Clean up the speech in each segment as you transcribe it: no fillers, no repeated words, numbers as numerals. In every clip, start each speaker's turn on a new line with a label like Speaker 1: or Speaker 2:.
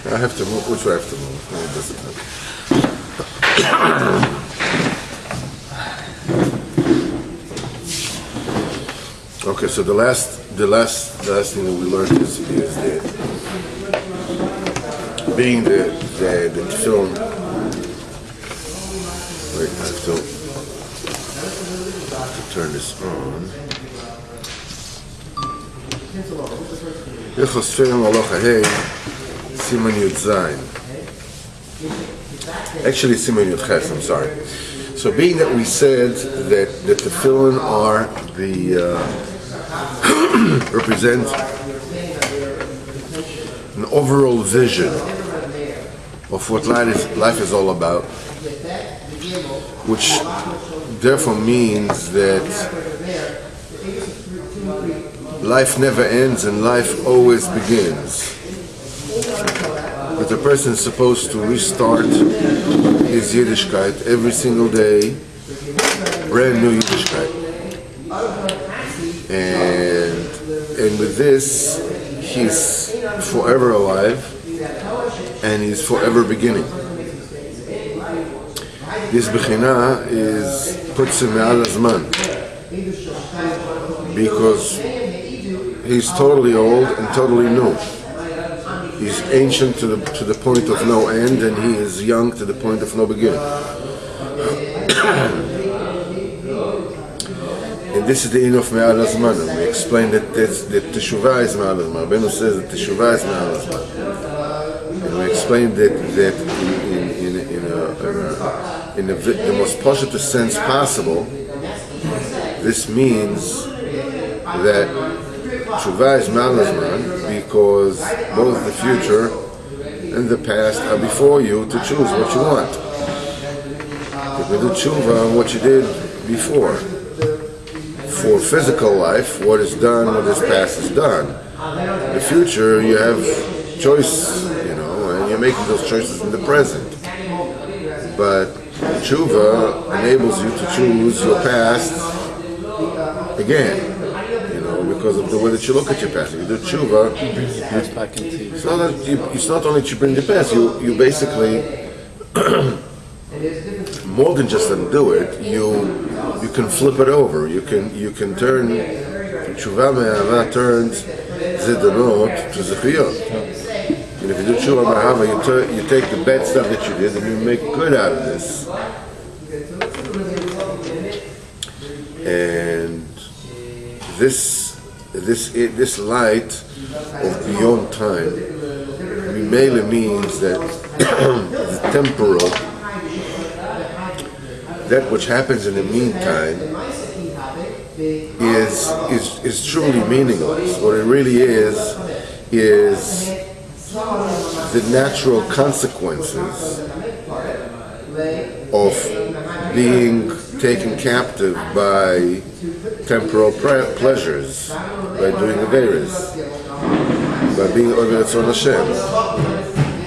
Speaker 1: I have to move. Which way I have to move? Okay, so the last thing that we learned is that being the film. Wait, I have to turn this on. Hilchos Tefilin halacha hey siman yud zayin. Actually, siman yud ches. I'm sorry. So, being that we said that the Tefilin are the represent an overall vision of what life is all about, which therefore means that life never ends and life always begins. That the person is supposed to restart his Yiddishkeit every single day, brand new Yiddishkeit. And with this, he's forever alive and he's forever beginning. This Bechina puts him me'al hazman, because he's totally old and totally new. He's ancient to the point of no end, and he is young to the point of no beginning. And this is the in of me'al hazman. We explained that teshuvah is me'al hazman. Rebbe Nosson says that teshuvah is me'al hazman. And we explained that in the most positive sense possible, this means that teshuvah is me'al hazman because both the future and the past are before you to choose what you want. You can do teshuvah on what you did before. For physical life, what is done, what is past is done. In the future, you have choice, and you're making those choices in the present. But tshuva enables you to choose your past again, because of the way that you look at your past. If you do tshuva, it's not only that you bring the past, you basically, more than just undo it, you can flip it over. You can turn tshuva me'ahava turns zidonot to zechiyot. And if you do tshuva me'ahava, you take the bad stuff that you did and you make good out of this. And this light of beyond time mainly means that the temporal, that which happens in the meantime, is truly meaningless. What it really is the natural consequences of being taken captive by temporal pleasures, by doing averos, by being over Ratzon Hashem.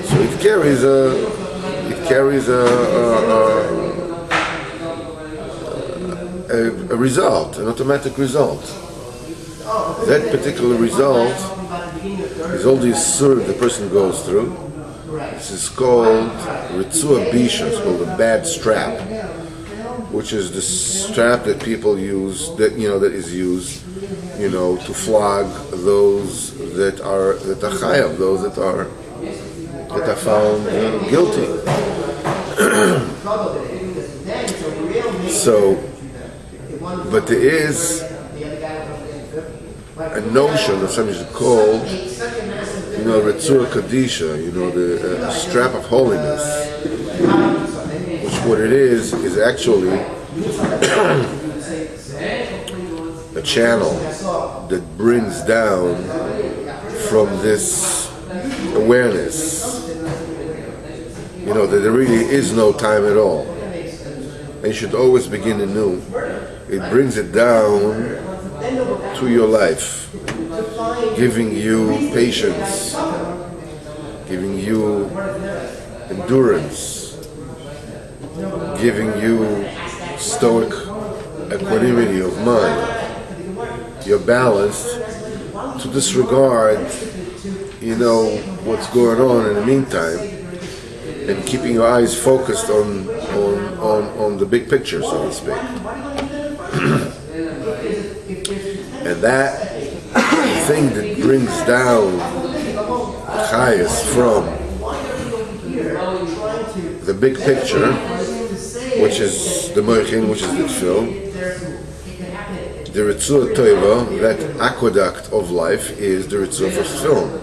Speaker 1: So it carries a result, an automatic result. That particular result is all the yisur the person goes through. This is called Ritzua Bisha, it's called a bad strap, which is the strap that people use, that is used, to flog those that are chayav, those that are found guilty. So, but there is a notion of something called, Ritzua Kadisha, the strap of holiness, which what it is actually a channel that brings down from this awareness, that there really is no time at all. And you should always begin anew. It brings it down to your life, giving you patience, giving you endurance, giving you stoic equanimity of mind. You're balanced to disregard you know what's going on in the meantime, and keeping your eyes focused on the big picture, so to speak. And that thing that brings down chayas from the big picture, which is the moichin, which is the tefil, the ritzur toiva, that aqueduct of life, is the ritzur for tefillin.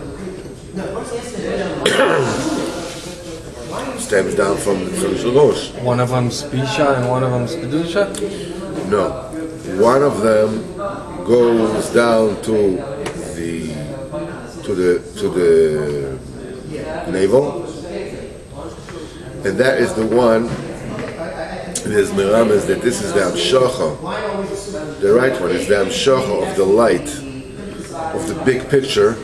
Speaker 1: Stems down from Shulchan.
Speaker 2: One of them's Bisha and one of them's Kedusha?
Speaker 1: No. One of them goes down to the navel, and that is the one. There's miramas that this is the amshacha. The right one is the amshacha of the light of the big picture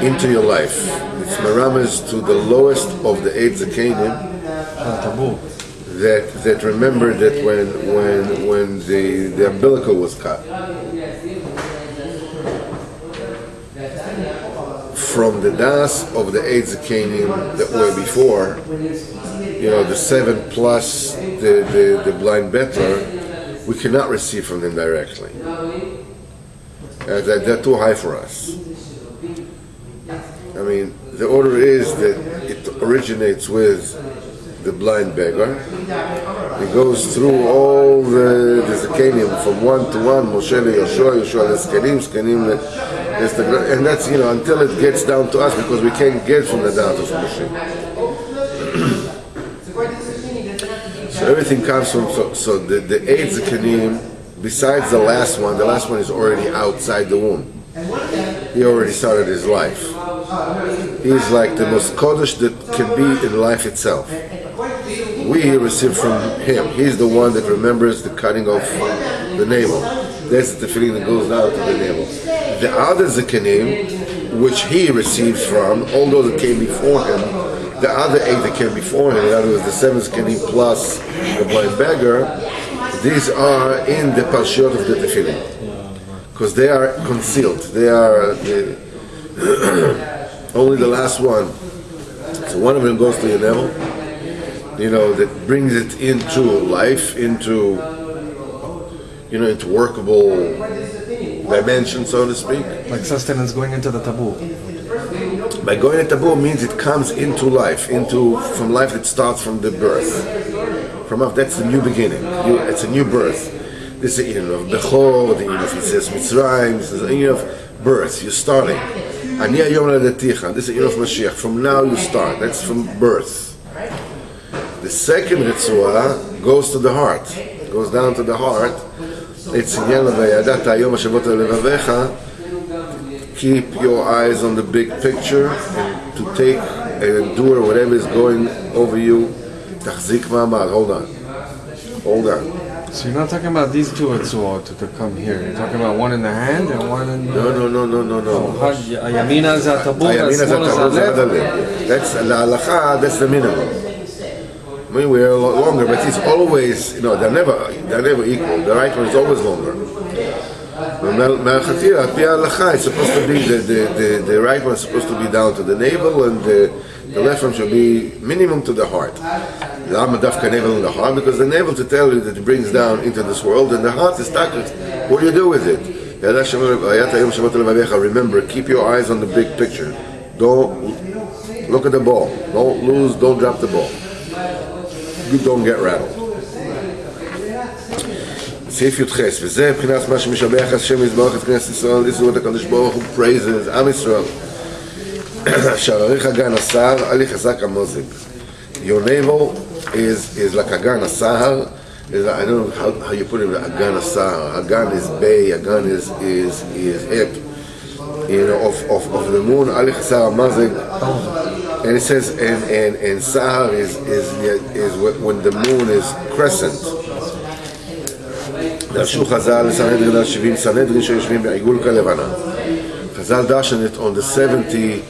Speaker 1: into your life. It's miramas to the lowest of the 8 zakenim that remember that when the umbilical was cut. From the das of the 8 zakenim that were before, you know, the 7 plus the blind better, we cannot receive from them directly. They're too high for us. I mean, the order is that it originates with the blind beggar. It goes through all the zakenim from 1 to 1, Moshe Yoshua, Yoshua Zkenim, Zkenim, and that's, you know, until it gets down to us, because we can't get from the down to Moshe. So everything comes from, so the 8 zakenim, besides the last one is already outside the womb. He already started his life. He's like the most kodesh that can be in life itself. We receive from him. He's the one that remembers the cutting of the navel. That's the Tefilin that goes down to the navel. The other zakenim, which he receives from, all those that came before him, the other 8 that came before him, in other words, the 7 zakenim plus the blind beggar, these are in the parshiot of the Tefilin, because they are concealed. They are only the last one. So one of them goes to your navel, you know, that brings it into life, into, you know, into workable dimension, so to speak.
Speaker 2: Like sustenance going into the taboo.
Speaker 1: By going into taboo means it comes into life, from life that starts from the birth. That's the new beginning. It's a new birth. This is the Eden of Bechor, the Eden of Mitzrayim, this is the Eden of birth. You're starting. Ani hayom ladaticha. This is the Eden of Mashiach. From now you start. That's from birth. The second Ritzua goes to the heart. Goes down to the heart. It's Inyan L'Vayadata Hayom Hashavot Levavecha. Keep your eyes on the big picture and to take and endure whatever is going over you. Tachzik ma'amad. Hold on. So
Speaker 2: you're not talking about these two Ritzuot to come here. You're talking about one in the hand and one in the...
Speaker 1: No.
Speaker 2: Yamina Zatabu,
Speaker 1: that's the halacha, that's the minimum. I mean, we are longer, but it's always, you know, they're never equal. The right one is always longer. It's supposed to be the right one is supposed to be down to the navel, and the left one should be minimum to the heart. The Amadafka navel in the heart, because the navel to tell you that it brings down into this world, and the heart is stuck. What do you do with it? Remember, keep your eyes on the big picture. Don't look at the ball. Don't drop the ball. You don't get rattled. סעיף י"ח, וזה מבחינת מה שמשבח השם יזברך את כנסת ישראל, this is what הקדוש ברוך הוא praises, עם ישראל. שעריך הגן הסער, אלי חזק המוזג. Your navel is like Agan Asahar. I don't know how you put it, Agan Asahar. Agan is bay, Agan is hip. You know, of the moon, Ali Chasar Mazig. And it says, and Sahar is when the moon is crescent. דרשו חז"ל לסנהדרין על 70 סנהדרין שיושבים בעיגול כלבנה. חז"ל דרשן it on the 70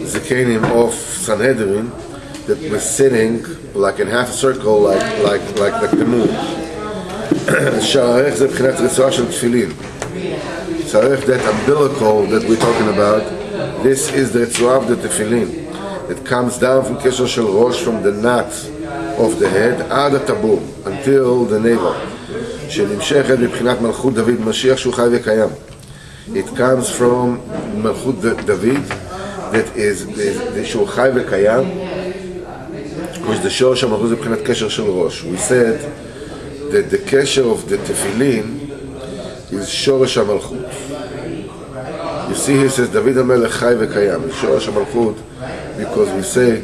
Speaker 1: zakenim of Sanhedrin that was sitting like in half a circle, like the moon. שערך זה בחינת רצועה של תפילין. שערך, that umbilical that we're talking about, This is the Ritzuah of the Tefilin that comes down from Kesher Shel Rosh, from the knot of the head, ad hatabur, until the navel. שנמשכת מבחינת מלכות דוד משיח שהוא חי וקיים. It comes from מלכות דוד, that is שהוא חי וקיים, which the שורש המלכות זה מבחינת קשר של ראש. We said that the קשר of the Tefilin is שורש המלכות. You see, he says, דוד המלך חי וקיים, שורש המלכות, because we say,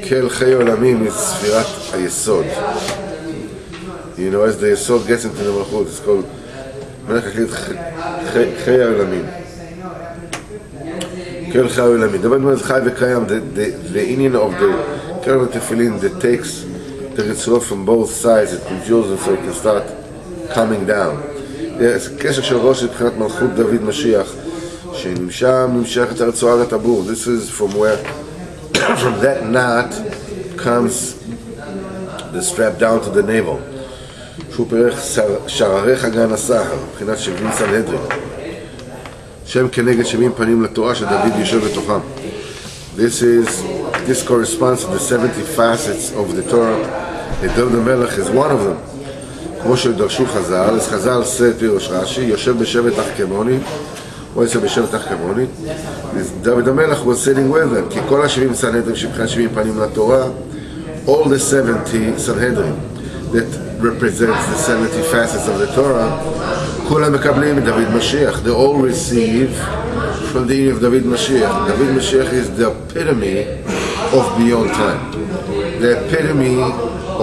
Speaker 1: כל חיי עולמים is ספירת היסוד. You know, as the yesod gets into the malchut, it's called מלך הקליט חיי העולמים. כל חיי העולמים. דוד המלך חי וקיים, the Indian of the Kerem Tefillin that takes the Ritzuah from both sides, it congeals them so it can start coming down. It's קשר של ראש מבחינת מלכות דוד משיח, שנמשכת הרצועה עד הטבור. This is from where, from that knot comes the strap down to the navel. שהוא פרח שרריך גן הסהר, מבחינת 70 סנהדרין. שם כנגד 70 פנים לתורה שדוד יושב בתוכם. This corresponds to the 70 facets of the Torah. דוד המלך is one of them. כמו שדרשו חז"ל, אז חז"ל said פירוש רש"י, יושב בשבט החכמוני, הוא יושב בשבט החכמוני. דוד המלך was sitting with them, כי כל ה-70 סנהדרין שבחינת 70 פנים לתורה, all the 70 סנהדרין that represents the 70 facets of the Torah, כולם מקבלים מדוד משיח. They all receive from the union of David Mashiach. David Mashiach is the epitome of beyond time, the epitome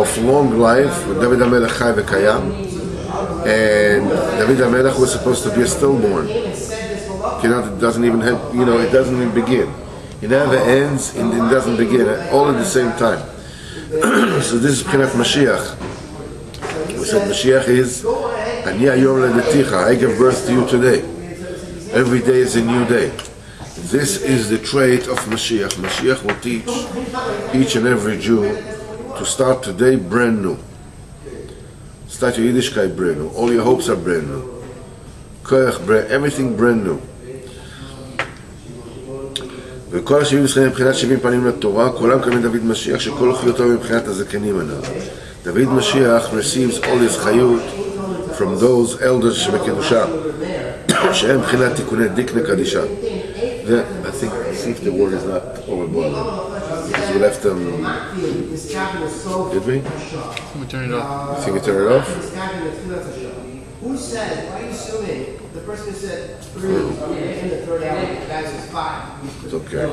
Speaker 1: of long life. With David HaMelech Chai V'Kayam, and David HaMelech was supposed to be a stillborn. It doesn't even have, it doesn't even begin. It never ends and it doesn't begin, all at the same time. So this is P'chinat Mashiach. We said Mashiach is Ani Hayom Ledeticha, I give birth to you today. Every day is a new day. This is the trait of Mashiach. Mashiach will teach each and every Jew to start today brand new. Start your Yiddishkeit brand new. All your hopes are brand new. Koyach brand, everything brand new. וכל ה-70 זכנים מבחינת 70 פנים לתורה, כולם קמים דוד משיח שכל חיותו מבחינת הזקנים הנ"ל. דוד משיח receives all his חיות from those elders שבקדושה, שהם מבחינת תיקוני דיקנה קדישה. I think, see if the word is not overboard. Because we left them... Did we?
Speaker 2: We turned it off.
Speaker 1: You think we turned it off?
Speaker 3: Who said, why are you assuming the person who said 3 in the third hour, that is 5?
Speaker 1: It's okay.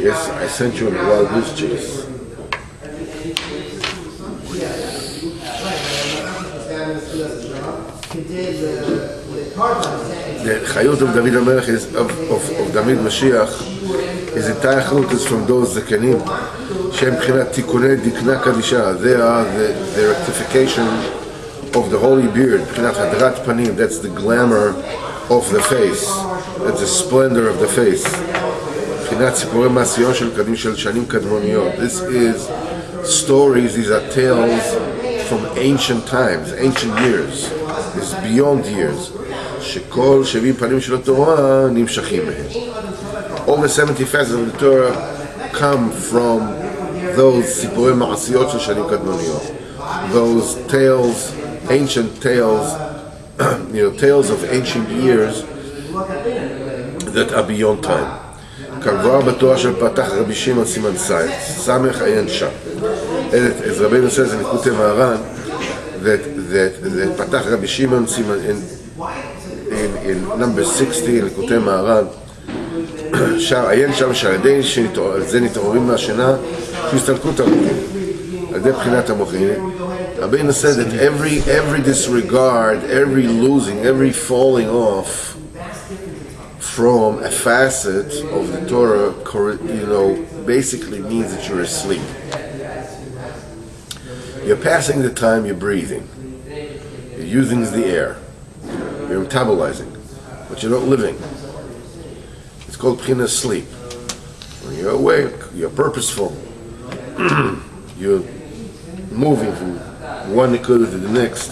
Speaker 1: Yes, I sent you a wild goose chase. The chayot of David HaMelech is of David Mashiach. His entire chayot is from those zekenim shem b'chinat tikunei dikna kadisha. They are the rectification of the holy beard, b'chinat hadrat panim. That's the glamour of the face. That's the splendor of the face. B'chinat siporei masiyon shel kadim shel shanim kadmoniyot. This is stories. These are tales from ancient times, ancient years. This is beyond years. שכל 70 פנים של התורה נמשכים מהם. All the 70 facets of the Torah come from those סיפורי מעשיות של שנים קדמוניות. Those tales, ancient tales, tales of ancient years that are beyond time. כמבואר בתורה של פתח רבי שמעון סימן סמך עיין שם. as Rebbe Nosson says in Likutei Halachos, that פתח רבי שמעון סימן in number 60 in Likutei Halachos, עיין שם שעל זה נתעוררים מהשינה שהסתלקות המוחים, על ידי בחינת המוחים. Rebbe Nosson said that every disregard, every losing, every falling off from a facet of the Torah, basically means that you're asleep. You're passing the time, you're breathing. You're using the air. You're metabolizing. But you're not living. It's called P'china sleep. When you're awake, you're purposeful. You're moving from one nikuda to the next.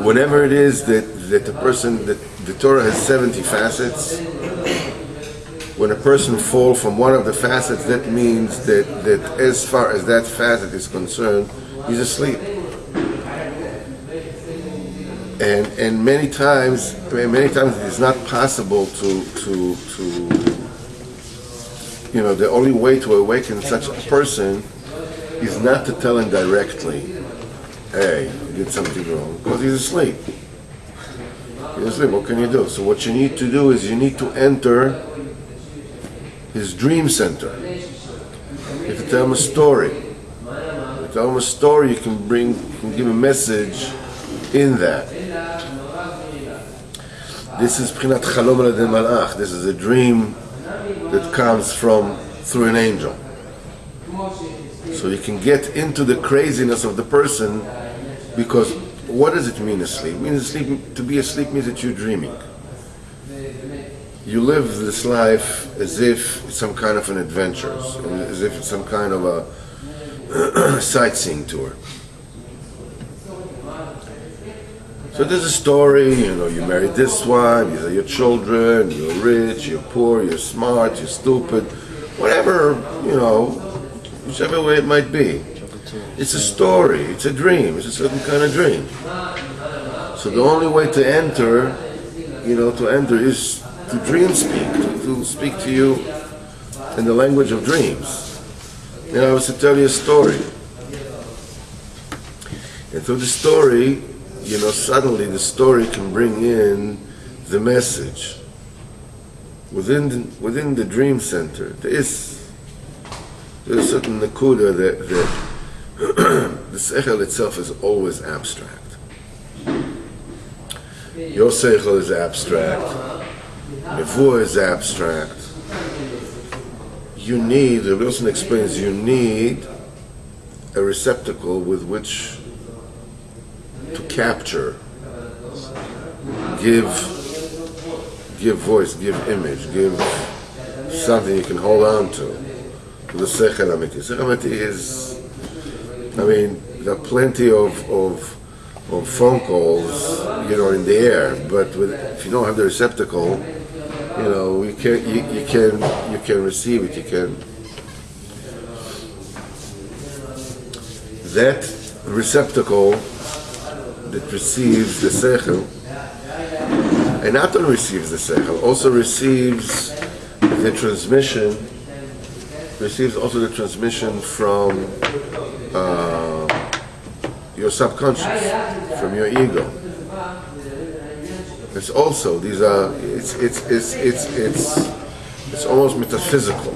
Speaker 1: whenever it is that the Torah has 70 facets, when a person falls from one of the facets, that means that as far as that facet is concerned, he's asleep. And many times it is not possible to the only way to awaken such a person is not to tell him directly, hey, you did something wrong, because he's asleep. He's asleep, what can you do? So what you need to do is you need to enter his dream center. You have to tell him a story. You tell him a story, you can give a message in that. This is Prinat Chalom al Malach. This is a dream that comes through an angel. So you can get into the craziness of the person, because what does it mean asleep? It means to be asleep means that you're dreaming. You live this life as if it's some kind of an adventure, as if it's some kind of a sightseeing tour. So there's a story, you married this one, these are your children, you're rich, you're poor, you're smart, you're stupid, whatever, whichever way it might be. It's a story, it's a dream, it's a certain kind of dream. So the only way to enter is to dream speak, to speak to you in the language of dreams. I was to tell you a story. And through the story, suddenly the story can bring in the message. Within the dream center, there's a certain nakuda that the seichel itself is always abstract. Your seichel is abstract. Nevuah is abstract. Rebbe Nosson explains, you need a receptacle with which to capture, give voice, give image, give something you can hold on to the seichel amiti. Seichel amiti is, there are plenty of phone calls, in the air, but if you don't have the receptacle, you can receive it. You can. That receptacle that receives the seichel, and not only receives the seichel, also receives the transmission. Receives also the transmission from your subconscious, from your ego. It's also it's almost metaphysical.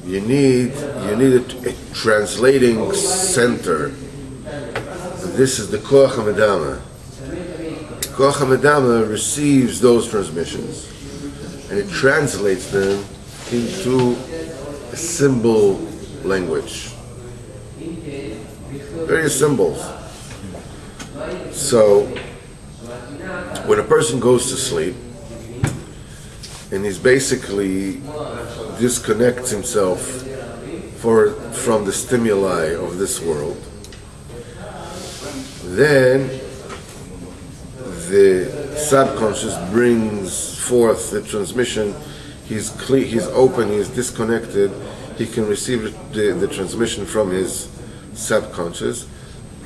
Speaker 1: You need a translating center. This is the koach hamedama. Koach hamedama receives those transmissions and it translates them into a symbol language. Various symbols. So when a person goes to sleep and he's basically disconnects himself from the stimuli of this world, then the subconscious brings forth the transmission. He's open, he's disconnected, he can receive the transmission from his subconscious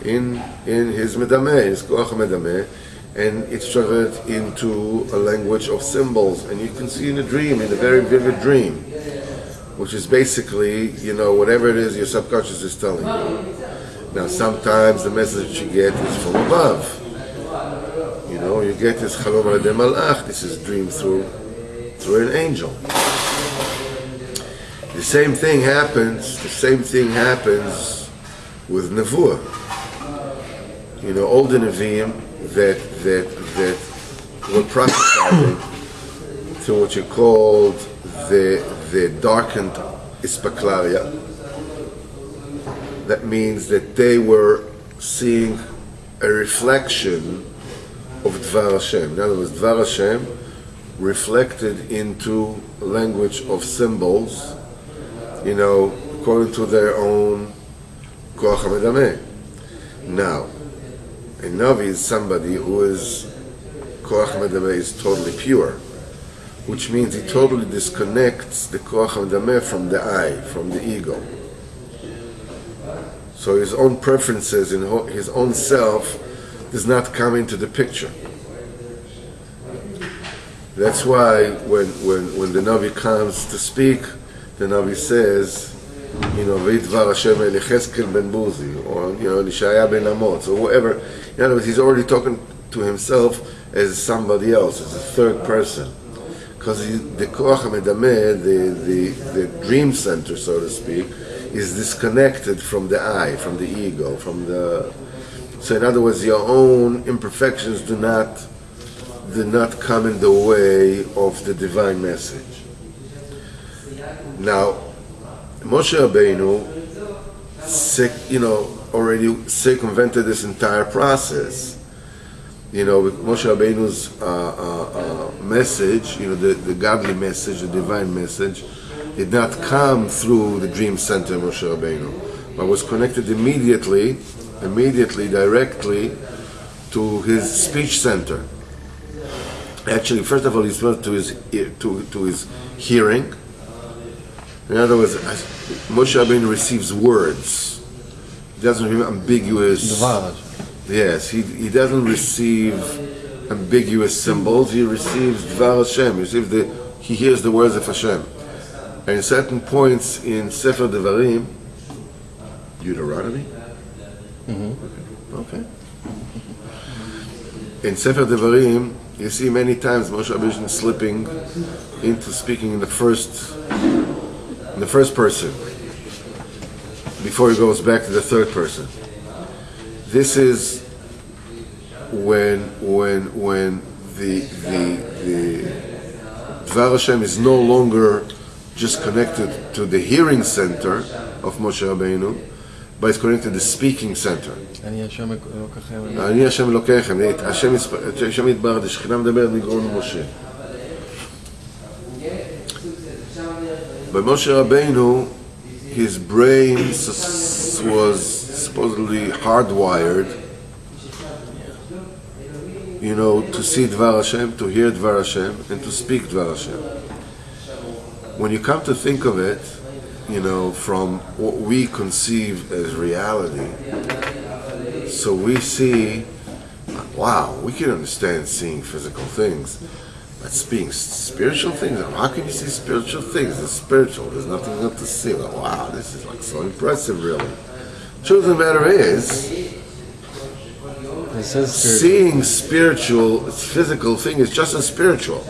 Speaker 1: in his medameh, his koach medameh, and it's translated into a language of symbols. And you can see in a dream, in a very vivid dream, which is basically, whatever it is your subconscious is telling you. Now, sometimes the message you get is from above. You get this chalom al malach. This is dreamed through an angel. The same thing happens with nevuah. All the neviim that were prophesying to what you called the darkened ispaklaria. That means that they were seeing a reflection of Dvar Hashem. In other words, Dvar Hashem reflected into a language of symbols, according to their own koach hamedameh. Now, A Navi is somebody who is Koach Medameh is totally pure, which means he totally disconnects the Koach Medameh from the I, from the ego. So his own preferences in his own self does not come into the picture. That's why when the Navi comes to speak, the Navi says, V'idvar Hashem el Yechezkel ben Buzi, or Lishaya ben Amos, or whoever. In other words, he's already talking to himself as somebody else, as a third person, because the Koach HaMedameh, the dream center, so to speak, is disconnected from the I, from the ego, from the. So in other words, your own imperfections do not come in the way of the divine message. Now, Moshe Rabeinu, already circumvented this entire process. With Moshe Rabeinu's message, the godly message, the divine message, did not come through the dream center of Moshe Rabeinu, but was connected immediately, directly to his speech center. Actually, first of all, he's to his hearing. In other words, Moshe Rabeinu receives words. He doesn't receive ambiguous. Yes, he doesn't receive ambiguous symbols. He receives Dvar Hashem. He hears the words of Hashem. And in certain points in Sefer Devarim, Deuteronomy. Okay. In Sefer Devarim, you see many times Moshe Rabeinu slipping into speaking in the first person before he goes back to the third person. This is when the Dvar Hashem is no longer just connected to the hearing center of Moshe Rabeinu, but it's connected to the speaking center. אני השם אלוקיכם. השם יתברך, השכינה מדברת מגרון משה. But Moshe Rabeinu, his brain was supposedly hardwired, to see Dvar Hashem, to hear Dvar Hashem, and to speak Dvar Hashem. When you come to think of it, from what we conceive as reality, so we see, wow, we can understand seeing physical things, but seeing spiritual things, how can you see spiritual things? It's spiritual, there's nothing else to see. Like, wow, this is so impressive, really. Truth of the matter is, seeing spiritual, physical thing is just as spiritual.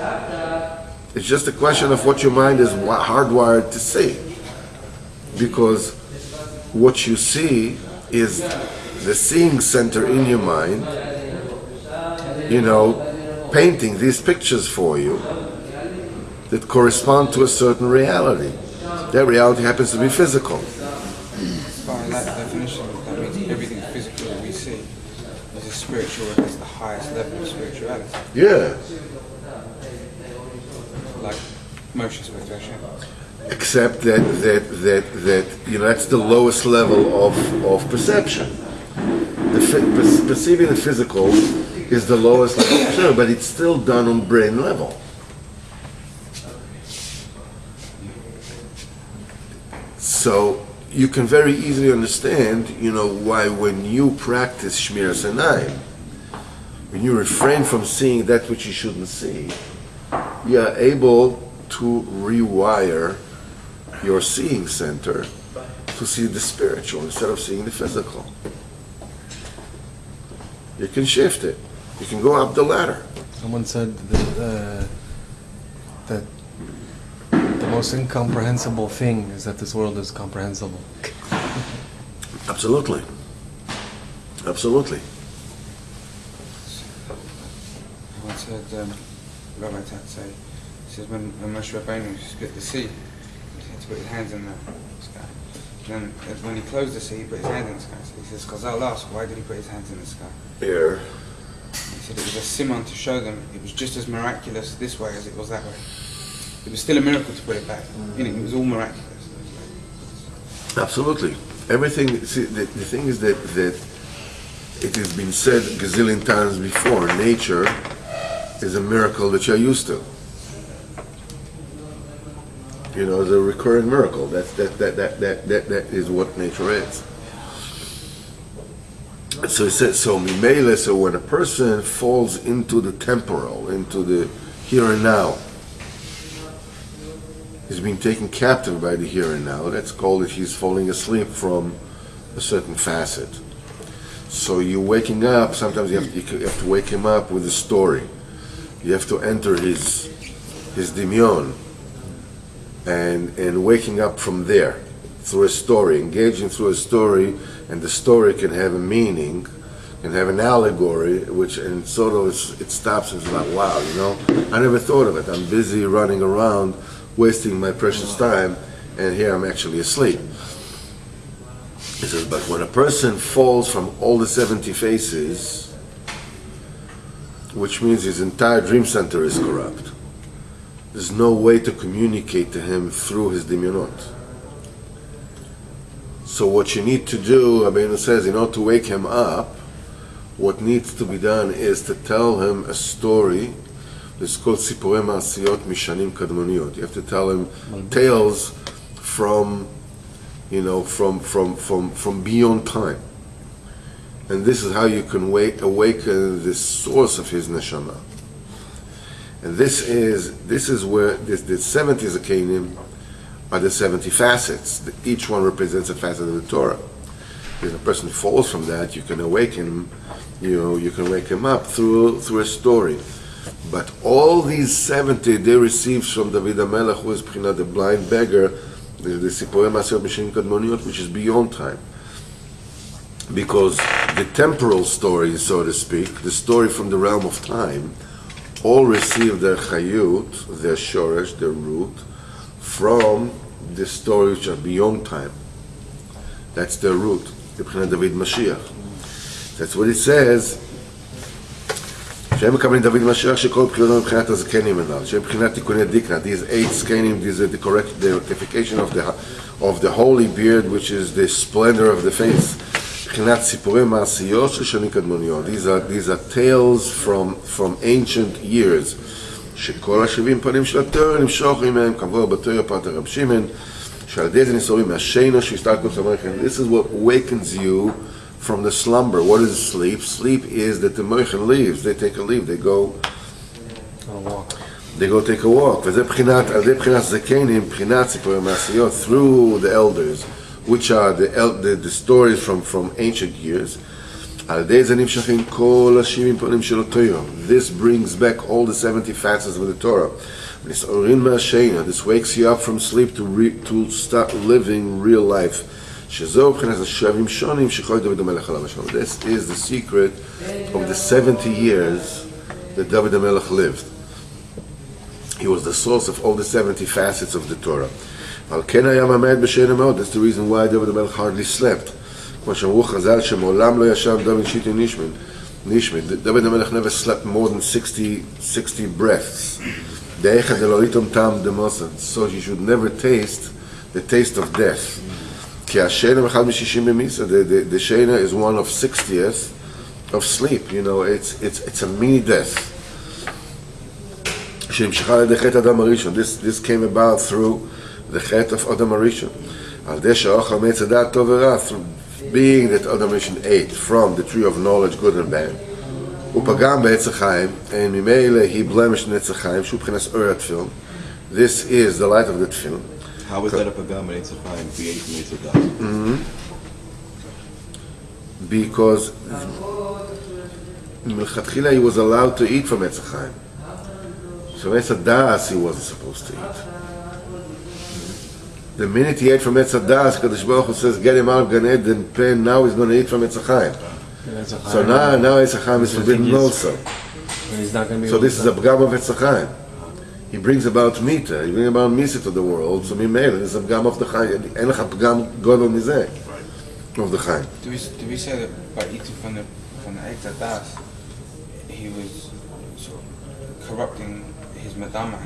Speaker 1: It's just a question of what your mind is hardwired to see. Because what you see is the seeing center in your mind, painting these pictures for you that correspond to a certain reality. That reality happens to be physical.
Speaker 4: By that definition, that means everything physical that we see is a spiritual, it's the highest level of spirituality.
Speaker 1: Yeah.
Speaker 4: Like Moshe spoke to Hashem.
Speaker 1: Except that that's the lowest level of perception. Perceiving the physical is the lowest level, sure, but it's still done on brain level. So you can very easily understand, why when you practice Shmir Sinai, when you refrain from seeing that which you shouldn't see, you are able to rewire your seeing center to see the spiritual instead of seeing the physical. You can shift it. You can go up the ladder.
Speaker 2: Someone said that the most incomprehensible thing is that this world is comprehensible.
Speaker 1: Absolutely. Absolutely.
Speaker 4: I once heard Rabbi Tat say, he says when Moshe Rabeinu split the sea, he had to put his hands in the sky. Then when he closed the sea, he put his hands in the sky. So he says, Chazal asked, why did he put his hands in the sky?
Speaker 1: Yeah.
Speaker 4: He said it was a simon to show them it was just as miraculous this way as it was that way. It was still a miracle to put it back. It was all miraculous.
Speaker 1: Absolutely. Everything. See, the thing is that it has been said gazillion times before, nature is a miracle that you're used to. You know, it's a recurring miracle. That is what nature is. So he says, so mimele, so when a person falls into the temporal, into the here and now, he's being taken captive by the here and now. That's called, if he's falling asleep from a certain facet. So you're waking up, sometimes you have to wake him up with a story. You have to enter his dimyon and waking up from there through a story, engaging through a story, and the story can have a meaning, can have an allegory, which and sort of it stops and it's like, wow, you know, I never thought of it. I'm busy running around, wasting my precious time, and here I'm actually asleep. He says, but when a person falls from all the 70 faces, which means his entire dream center is corrupt, there's no way to communicate to him through his dimyonot. So what you need to do, Rabbeinu says, in order to wake him up, what needs to be done is to tell him a story. It's called Sipurei Ma'asiyot Mishanim Kadmoniyot. You have to tell him tales from, you know, from beyond time. And this is how you can awaken this source of his neshama. And this is where the 70 zakenim are the 70 facets. Each one represents a facet of the Torah. If a person falls from that, you can awaken him. You know, you can wake him up through a story. But all these 70 they received from David HaMelech, who is B'chinat the blind beggar, the Sipurei Ma'asiyot Mishanim Kadmoniyot, which is beyond time. Because the temporal story, so to speak, the story from the realm of time, all receive their chayut, their shoresh, their root, from the stories which are beyond time. That's their root, the B'chinat David Mashiach. That's what it says. שהם מקבלים דוד משיח שכל בחינות מבחינת הזקנים אליו, שהם מבחינת תיקוני דיקנה, these 8 zkenim, these are the rectification of the holy beard, which is the splendor of the face. מבחינת סיפורי מעשיות של שנים קדמוניות, these are tales from ancient years, שכל ה70 פנים של התורה נמשוך מהם, כמובן בתורה פרט הרב שמעון, שעל ידי זה נסורים מהשינה שהסתלקות למלכם. This is what awakens you from the slumber. What is sleep? Sleep is that the moichin leaves. They take a leave. They go take a walk. וזה בחינת זקנים, בחינת סיפורי מעשיות, through the elders, which are the stories from ancient years. על ידי זה נמשכים כל ה70 פנים של התורה. This brings back all the 70 facets of the Torah. נסעורין מהשינה. This wakes you up from sleep to start living real life. This is the secret of the 70 years that David HaMelech lived. He was the source of all the 70 facets of the Torah. That's the reason why David HaMelech hardly slept. David HaMelech never slept more than 60 breaths. So you should never taste the taste of death. The Shena is one of 60th of sleep. You know, it's a mini death. This came about through the chet of Adam Arishon. Being that Adam Arishon ate from the tree of knowledge, good and bad. And he blemished Netz Chaim. This is the light of the Tefilin.
Speaker 5: How is that a pagam and Eitzachayim created from Eitzachayim?
Speaker 1: Because Milchatchila he was allowed to eat from Eitzachayim. So Eitzadas he wasn't supposed to eat. The minute he ate from Eitzadas, Kadosh Baruch Hu says, get him out of Gan Eden, pen, now he's going to eat from Eitzachayim. So now Eitzachayim is forbidden also. So this is a pagam of Eitzachayim. He brings about mita, he brings about misa to the world, so mimele, there's a pagam of the chayim, en lecha pagam godol mizeh of the chayim.
Speaker 4: Do we say that by eating from the Eitzadas, he was sort of corrupting his madama,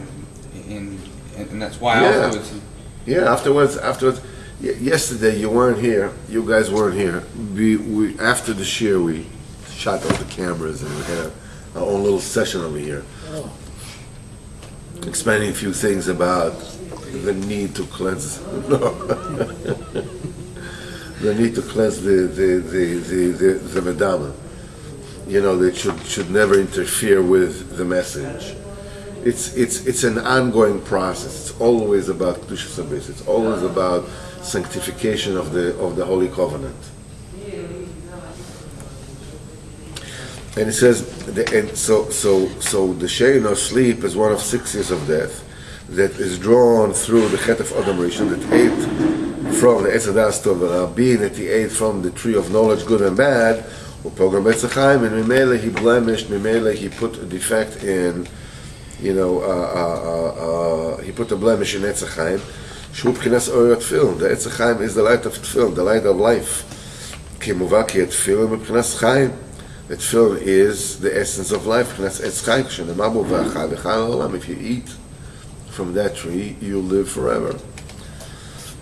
Speaker 4: and that's why afterwards afterwards, yesterday you weren't here, you guys weren't here, we after the shir we
Speaker 1: shut off the cameras and we had our own little session over here. Explaining a few things about the need to cleanse. The need to cleanse the medama. You know, that should never interfere with the message. It's an ongoing process. It's always about kedushas habris. It's always about sanctification of the Holy Covenant. And it says, so the shein or sleep is one of 6 years of death that is drawn through the chet of Adam Rishon that ate from the Etz Hadas Tov Ra, being that he ate from the tree of knowledge, good and bad, and Mimele he blemished, Mimele he put a defect in, he put a blemish in Etz Chaim. Shu b'chinas or Tefilin. The Etz Chaim is the light of Tefilin, the light of life. Ki muvah ki Tefilin b'chinas Chaim. The Tefilin is the essence of life. B'chinas Etz Chaim. Shenema bo v'achai v'chai olam. If you eat from that tree, you live forever.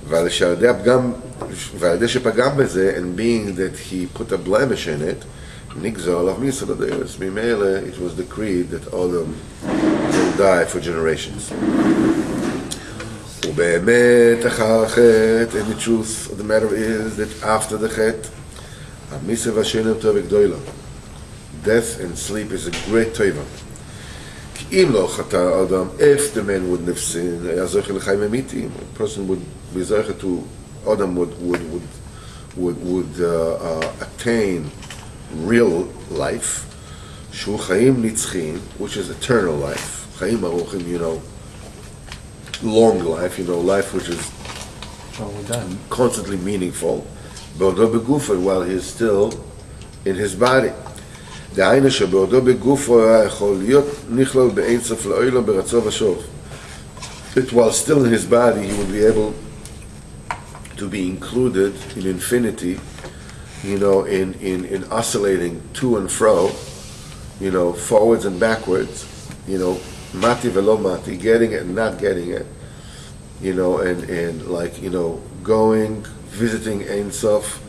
Speaker 1: ועל ידי שפגם בזה, and being that he put a blemish in it, נגזר עליו מיסוד הדרך. ממילא, it was decreed that Adam will die for generations. ובאמת אחר החטא, and the truth of the matter is that after the חטא, המיסה והשינם טוב גדולה. Death and sleep is a great tova. כי אם לא חטא אדם, if the man wouldn't have sinned, היה זוכה לחיים אמיתיים. A person would be זוכה to, Adam would attain real life, שהוא חיים נצחיים, which is eternal life. חיים ארוכים, long life, life which is constantly meaningful, בעודו בגופו, while he is still in his body. דהיינו שבעודו בגופו יכול להיות נכלל באין סוף לעולם ברצו ושוב. That while still in his body, he would be able to be included in infinity, in oscillating to and fro, forwards and backwards, mati velo mati, getting it and not getting it, and going, visiting Ein Sof,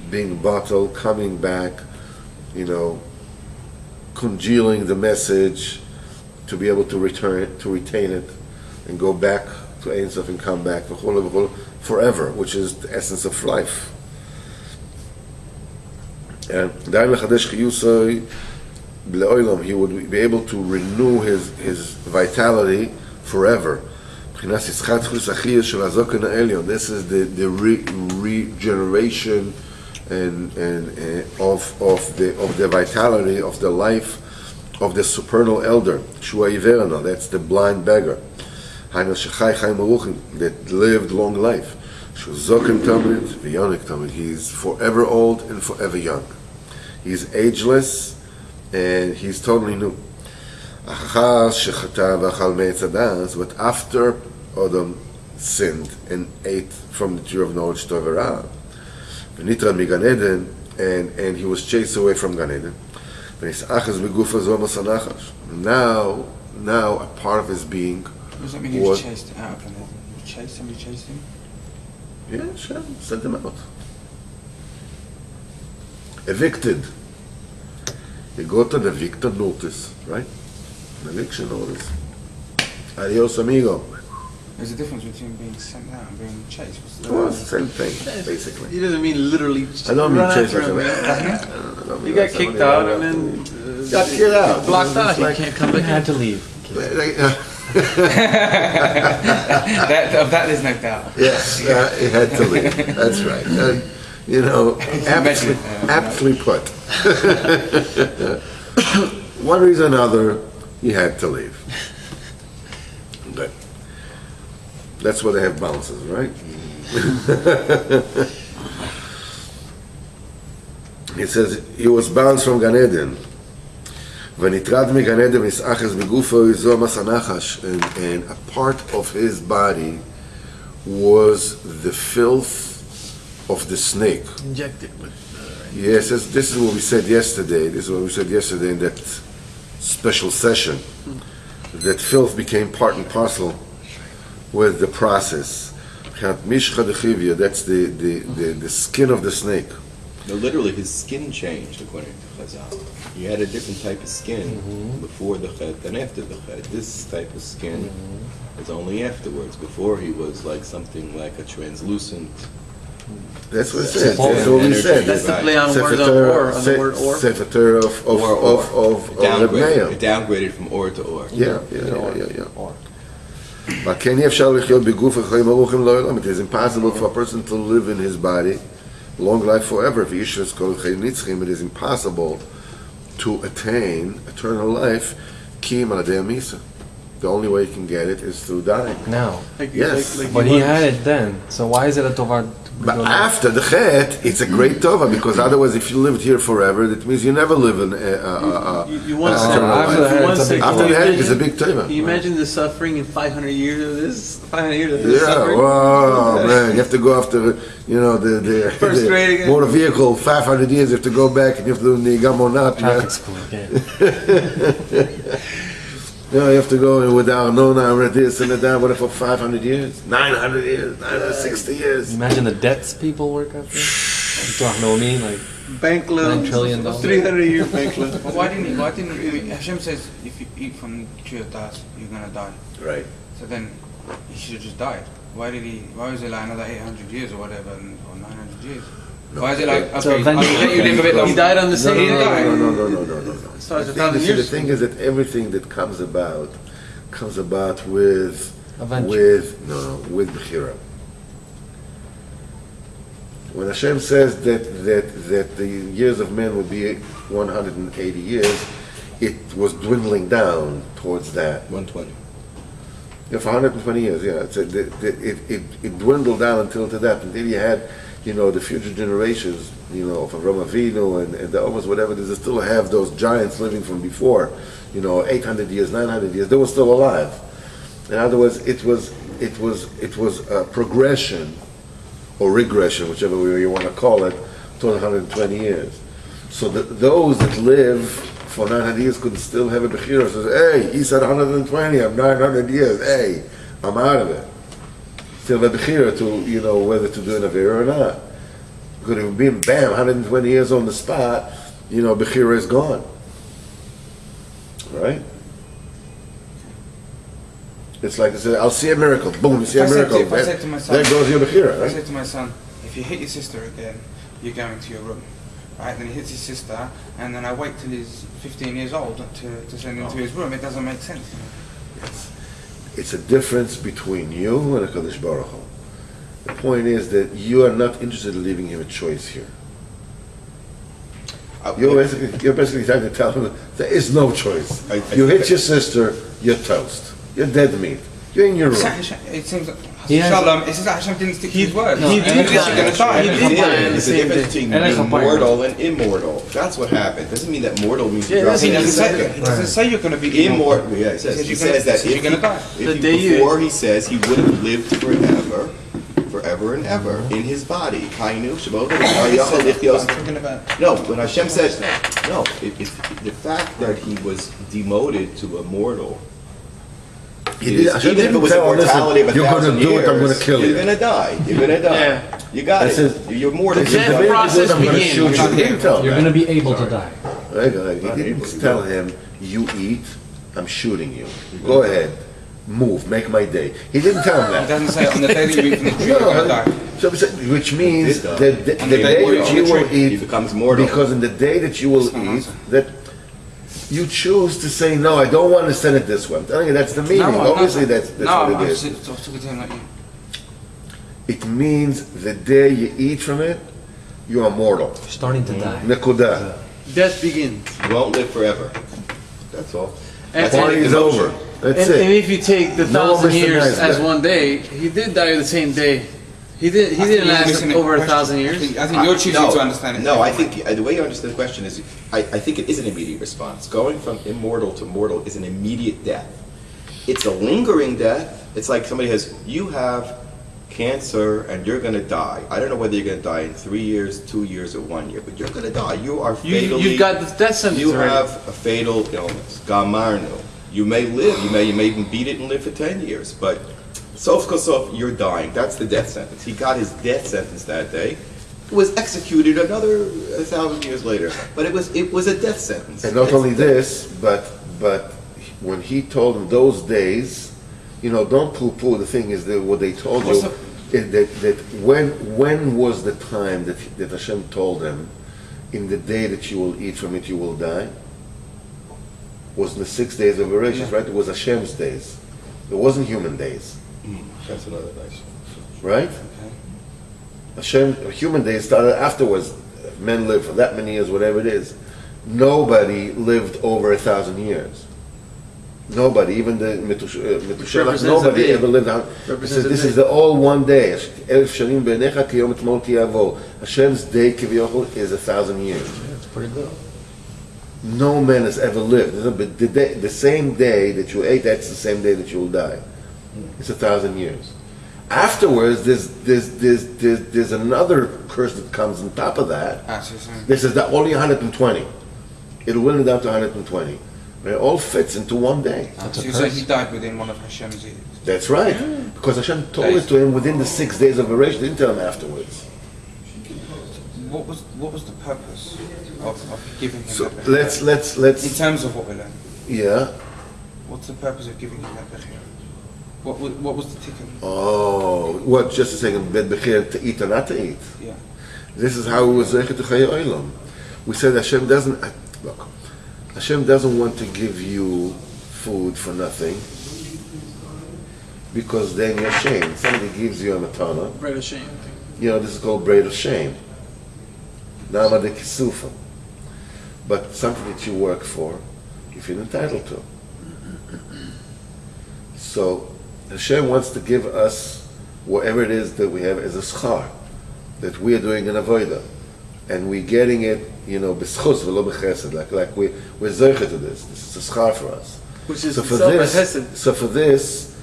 Speaker 1: being bottled, coming back, congealing the message, to be able to retain it, and go back to Ein Sof and come back, forever, which is the essence of life. And he would be able to renew his vitality forever. This is the regeneration and of the vitality of the life of the supernal elder. That's the blind beggar. That lived long life. He's forever old and forever young. He's ageless and he's totally new. But after Adam sinned and ate from the tree of knowledge and he was chased away from Gan Eden, now a part of his being.
Speaker 4: What does that mean he was chased out of Gan Eden? Somebody chased him?
Speaker 1: Yeah, sure. Sent him out. Evicted. He got an evicted notice, right? An eviction notice. Adios, amigo.
Speaker 4: There's a difference between being sent out and being chased.
Speaker 1: Well, it's the same thing, basically.
Speaker 6: He doesn't mean literally.
Speaker 1: I don't mean chased like
Speaker 6: that. You got kicked out and then
Speaker 1: got kicked out.
Speaker 6: Blocked out. You can't come back.
Speaker 2: Had to leave.
Speaker 4: Of that there's no doubt.
Speaker 1: Yes, he had to leave. That's right. And, aptly put. One reason or another, he had to leave. But that's why they have bounces, right? It says he was bounced from Gan Eden. ונטרד מגן עדן נסאחז בגופו זו מס הנחש, and a part of his body was the filth of the snake.
Speaker 6: Injected with.
Speaker 1: Yes, this is what we said yesterday. This is what we said yesterday in that special session. That filth became part and parcel with the process. That's the skin of the snake.
Speaker 5: No, literally, his skin changed according to Chazal. He had a different type of skin before the Chet than after the Chet. This type of skin was only afterwards. Before he was like something like a translucent.
Speaker 1: That's what it says. That's what we said.
Speaker 6: That's the play on word of or, on the word or.
Speaker 1: Sefer Torah of Rebbe Nachman.
Speaker 5: It downgraded from or to or.
Speaker 1: Yeah. It is impossible for a person to live in his body long life forever. It is impossible to attain eternal life. The only way you can get it is through dying.
Speaker 2: Now.
Speaker 1: Yes.
Speaker 2: But he had it then. So why is it a tova?
Speaker 1: But after the Chet, it's a great tova, because otherwise, if you lived here forever, that means you never live in
Speaker 6: You want to
Speaker 1: eternal life. After you had it, it's a big tova.
Speaker 6: Can you imagine the suffering in 500 years of this? 500 years of this
Speaker 1: Yeah,
Speaker 6: suffering?
Speaker 1: wow, man, you have to go after, the
Speaker 6: First grade again.
Speaker 1: motor vehicle, 500 years, you have to go back and you have to do the Gamonat.
Speaker 2: Traffic school again.
Speaker 1: You have to go with the Arnona and this and that, what for 500 years? 900 years, 960 years.
Speaker 2: Imagine the debts people work after. You know what I mean? Like
Speaker 6: Bank loans,
Speaker 2: $9 trillion.
Speaker 6: 300-year bank loans.
Speaker 4: But why didn't Hashem says if you eat from the tree of das, you're gonna die.
Speaker 1: Right.
Speaker 4: So then he should have just died. Why was it like another 800 years or whatever, or 900 years? Why is it like, okay,
Speaker 2: So
Speaker 4: I'll
Speaker 2: eventually-
Speaker 4: let you live a bit longer?
Speaker 6: He died on the same day.
Speaker 1: No.
Speaker 6: So it's
Speaker 1: The
Speaker 6: 1,000
Speaker 1: the
Speaker 6: years.
Speaker 1: thing is that everything that comes about with
Speaker 2: Eventually.
Speaker 1: with Bechira. When Hashem says that the years of men would be 180 years, it was dwindling down towards that.
Speaker 5: 120.
Speaker 1: Yeah, for 120 years, it dwindled down until to that. Until you had, the future generations, of Avraham Avinu and the opus, whatever, they still have those giants living from before, 800 years, 900 years, they were still alive. In other words, it was a progression or regression, whichever way you want to call it, to 120 years. So those that live for 900 years could still have a bechira. Says, hey, he said 120, I'm 900 years. Hey, I'm out of it. Still have a bechira to, whether to do an avera or not. Could have been, bam, 120 years on the spot, bechira is gone. Right? It's like I said, I'll see a miracle. Boom, you see a miracle.
Speaker 4: If I said to my son,
Speaker 1: there goes your bechira,
Speaker 4: I
Speaker 1: right?
Speaker 4: said to my son, if you hit your sister again, you're going to your room. Right? Then he hits his sister, and then I wait till he's 15 years old to send him to his room. It doesn't make sense.
Speaker 1: It's a difference between you and a Kadosh Baruch Hu. The point is that you are not interested in leaving him a choice here. You're basically trying to tell him there is no choice. You hit your sister, you're toast. You're dead meat. You're in your room.
Speaker 4: It seems like
Speaker 2: He has-
Speaker 4: Shalom, it says that Hashem didn't stick to his word.
Speaker 6: he
Speaker 4: And
Speaker 6: did
Speaker 4: then you're gonna die.
Speaker 5: There's a difference between being mortal and immortal. That's what happened. Doesn't mean that mortal means you're
Speaker 6: that's-
Speaker 4: He
Speaker 5: dropping in a
Speaker 4: doesn't
Speaker 5: second.
Speaker 4: say you're going to be
Speaker 5: Immortal. Yeah, he says that
Speaker 4: you're going to die.
Speaker 5: before he says he would have lived forever and ever in his body. Kainu, Shabbat,
Speaker 4: I'm talking about.
Speaker 5: No, when Hashem says no, it's the fact that he was demoted to a mortal.
Speaker 1: Hashem
Speaker 5: Even if it
Speaker 1: didn't
Speaker 5: was a
Speaker 1: tell him,
Speaker 5: mortality of
Speaker 1: listen, you're
Speaker 5: 1,000
Speaker 1: going to do
Speaker 5: years,
Speaker 1: it, I'm going to kill you.
Speaker 5: You're going to die. You're going to die.
Speaker 6: Yeah.
Speaker 5: You got
Speaker 1: I
Speaker 5: it.
Speaker 1: said,
Speaker 5: You're mortal.
Speaker 6: The
Speaker 5: You're
Speaker 6: death
Speaker 5: dying.
Speaker 6: process
Speaker 1: I'm going to
Speaker 6: begins.
Speaker 1: shoot you. He didn't tell him
Speaker 7: You're
Speaker 1: that.
Speaker 7: going to be able to die.
Speaker 1: He didn't tell him, you eat, I'm shooting you. Go ahead, move, make my day. He didn't tell him
Speaker 4: He
Speaker 1: that.
Speaker 4: doesn't say on the day that you eat from the tree, you're going to die.
Speaker 1: So, which means
Speaker 5: Did,
Speaker 1: that the day that you will
Speaker 5: He
Speaker 1: eat,
Speaker 5: becomes mortal.
Speaker 1: because in the day that you will eat, that you choose to say, no, I don't want to send it this way. I'm telling you, that's the meaning. Obviously, that's what it is.
Speaker 4: I was talking to him like you.
Speaker 1: It means the day you eat from it, you are mortal.
Speaker 7: Starting to die.
Speaker 1: Nekuda.
Speaker 6: Death begins.
Speaker 5: You won't live forever. That's all.
Speaker 6: And,
Speaker 5: That's
Speaker 1: Party is over. That's
Speaker 6: and
Speaker 1: it.
Speaker 6: if you take the
Speaker 1: No
Speaker 6: 1,000 years
Speaker 1: missionaries
Speaker 6: as
Speaker 1: there.
Speaker 6: one day, he did die the same day. He didn't
Speaker 4: you're
Speaker 6: last
Speaker 4: missing the
Speaker 6: over
Speaker 4: question.
Speaker 6: 1,000 years.
Speaker 4: I think you're choosing to understand it.
Speaker 5: No, I think the way you understand the question is, I think it is an immediate response. Going from immortal to mortal is an immediate death. It's a lingering death. It's like somebody you have cancer and you're going to die. I don't know whether you're going to die in 3 years, 2 years, or 1 year, but you're going to die. You are fatally.
Speaker 6: You've got the death sentence
Speaker 5: You
Speaker 6: already.
Speaker 5: have a fatal illness. Gamarno. You may live. You may even beat it and live for 10 years, but sof kosof, you're dying. That's the death sentence. He got his death sentence that day. was executed another 1,000 years later. But it was a death sentence.
Speaker 1: And not only this, but when he told them those days, don't poo-poo. The thing is that what they told you is that when was the time that Hashem told them, in the day that you will eat from it, you will die? Was in the 6 days of Bereshit, right? It was Hashem's days. It wasn't human days.
Speaker 5: That's another nice one.
Speaker 1: Right? Human days started afterwards. Men lived for that many years, whatever it is. Nobody lived over 1,000 years. Nobody, even the Metushelach, nobody ever lived out. This is all one day. Hashem's day is 1,000 years.
Speaker 2: That's pretty good.
Speaker 1: No man has ever lived. The same day that you ate, that's the same day that you will die. It's 1,000 years. Afterwards, there's another curse that comes on top of that. This is only 120. It'll win it down to 120. It all fits into one day.
Speaker 4: So you say he died within one of Hashem's years?
Speaker 1: That's right. Because Hashem told it to him within the 6 days of Bereshit. Didn't tell him afterwards.
Speaker 4: What was the purpose of giving him
Speaker 1: So
Speaker 4: that
Speaker 1: let's
Speaker 4: in terms of what we learned?
Speaker 1: Yeah.
Speaker 4: What's the purpose of giving him that bechir? What was the ticket?
Speaker 1: Oh, what? Just a second. Bet bechir to eat or not to eat.
Speaker 4: Yeah.
Speaker 1: This is how we was zeichet to Chayei Olam. We said Hashem doesn't look. Hashem doesn't want to give you food for nothing, because then you're ashamed. Somebody gives you a matana.
Speaker 7: Bread of shame.
Speaker 1: This is called bread of shame. Nama de kisufa. But something that you work for, you feel entitled to. So Hashem wants to give us whatever it is that we have as a schar, that we are doing an avodah, and we're getting it, b'schus v'lo b'chesed, like we're zeicha to this. This is a schar for us.
Speaker 7: Which is
Speaker 1: So for this,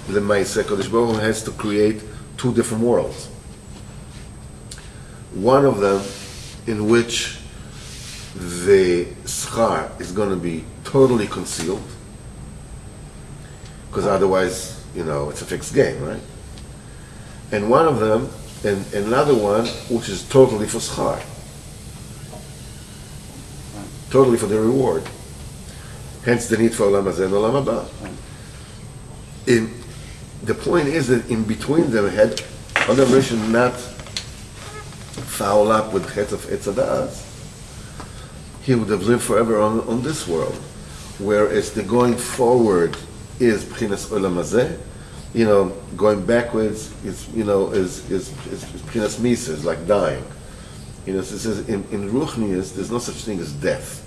Speaker 1: the Ma'aseh Kodesh Baruch Hu has to create two different worlds. One of them in which the schar is going to be totally concealed, because otherwise, it's a fixed game, right? And one of them, and another one, which is totally for schar, totally for the reward. Hence the need for olam hazeh and olam haba. The point is that in between them, had Adam Rishon not foul up with chetz of etzadas, he would have lived forever on this world. Whereas the going forward is b'chinas olam hazeh, going backwards is b'chinas misa, is like dying. It says in Ruchnius, there's no such thing as death.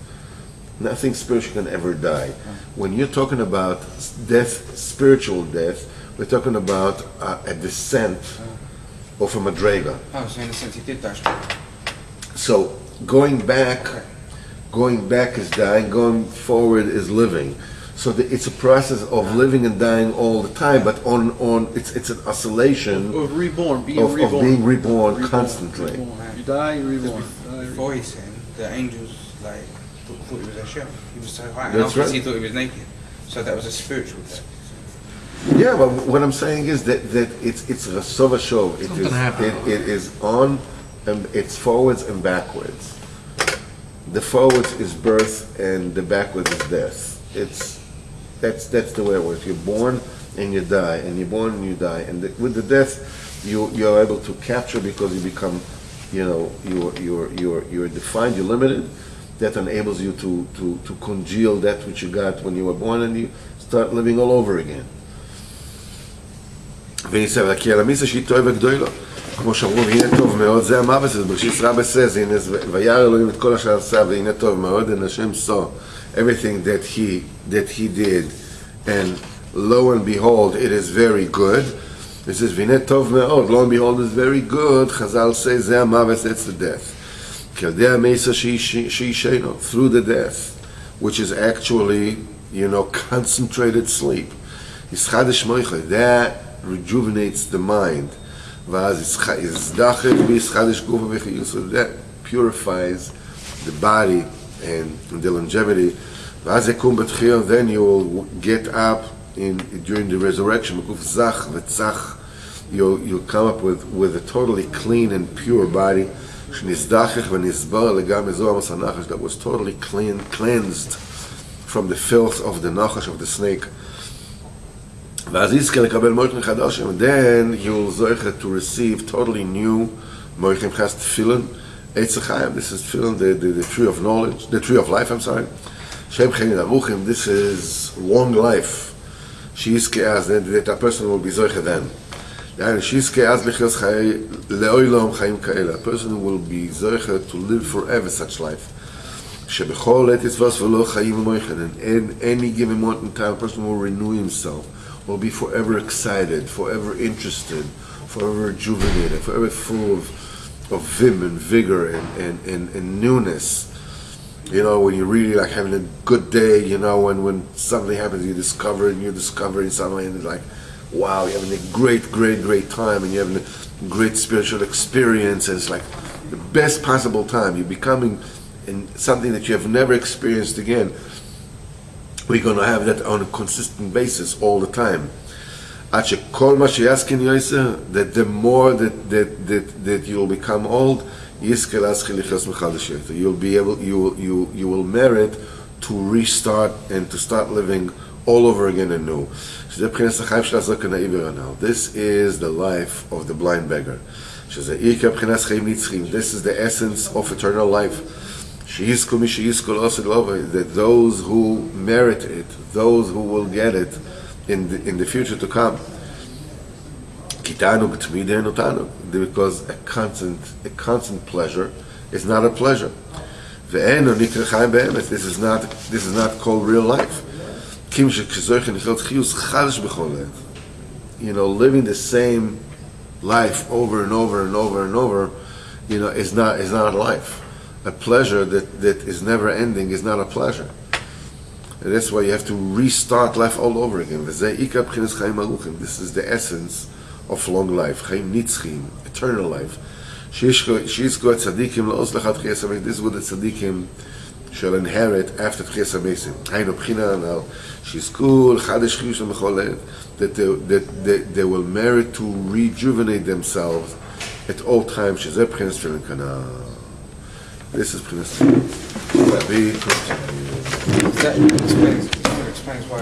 Speaker 1: Nothing spiritual can ever die. When you're talking about death, spiritual death, we're talking about a descent of a madrega.
Speaker 4: Oh, so in a sense he did die.
Speaker 1: So going back is dying, going forward is living. So it's a process of living and dying all the time, but it's an oscillation
Speaker 7: Of reborn,
Speaker 1: of being reborn constantly.
Speaker 7: Reborn. You die, you're reborn.
Speaker 4: Before he sinned, the angels thought he was Hashem. He was so high.
Speaker 1: That's
Speaker 4: and
Speaker 1: right.
Speaker 4: he thought he was naked. So that was a spiritual death.
Speaker 1: Yeah, but what I'm saying is that it's a sova shov. It is on, and it's forwards and backwards. The forwards is birth, and the backwards is death. That's the way it works. You're born and you die, and you're born and you die, and with the death, you're able to capture, because you become, you're defined, you're limited. That enables you to congeal that which you got when you were born, and you start living all over again. כי על המיסה שהיא טועה וגדולה, כמו שאמרו, והנה טוב מאוד, זה המוות, אז בראשית רבה says, וירא אלוהים את כל אשר עשה, והנה טוב מאוד, and Hashem saw everything that he did, and lo and behold, it is very good. It says, והנה טוב מאוד, lo and behold, it's very good. Chazal says, זה המוות, that's the death. כי על ידי המיסה שהיא שינו, through the death, which is actually, concentrated sleep. ישחדש מויכה, that rejuvenates the mind. So that purifies the body and the longevity. Then you will get up during the resurrection. you'll come up with a totally clean and pure body that was totally cleansed from the filth of the nachash, of the snake. And then you'll zoche to receive totally new moichem chas tefilin. This is tefilin, the tree of knowledge, the tree of life. I'm sorry. This is long life. That a person will be zoche then. A person will be zoche to live forever such life. And in any given moment in time, a person will renew himself, will be forever excited, forever interested, forever rejuvenated, forever full of vim and vigor and newness. You know, when you're really like having a good day, you know, when something happens, you're discovering something, and it's like, wow, you're having a great time, and you're having a great spiritual experience, and it's like the best possible time. You're becoming in something that you have never experienced again. We're going to have that on a consistent basis all the time. That the more that you'll become old, you will merit to restart and to start living all over again anew. This is the life of the blind beggar. This is the essence of eternal life. That those who merit it, those who will get it in the future to come. Because a constant pleasure is not a pleasure. This is not called real life. You know, living the same life over and over and over and over, you know, is not life. A pleasure that is never ending is not a pleasure. And that's why you have to restart life all over again. This is the essence of long life, eternal life. This is what the tzaddikim shall inherit after Tchias HaMeisim. That they will merit to rejuvenate themselves at all times. This is Prince.
Speaker 4: That explains why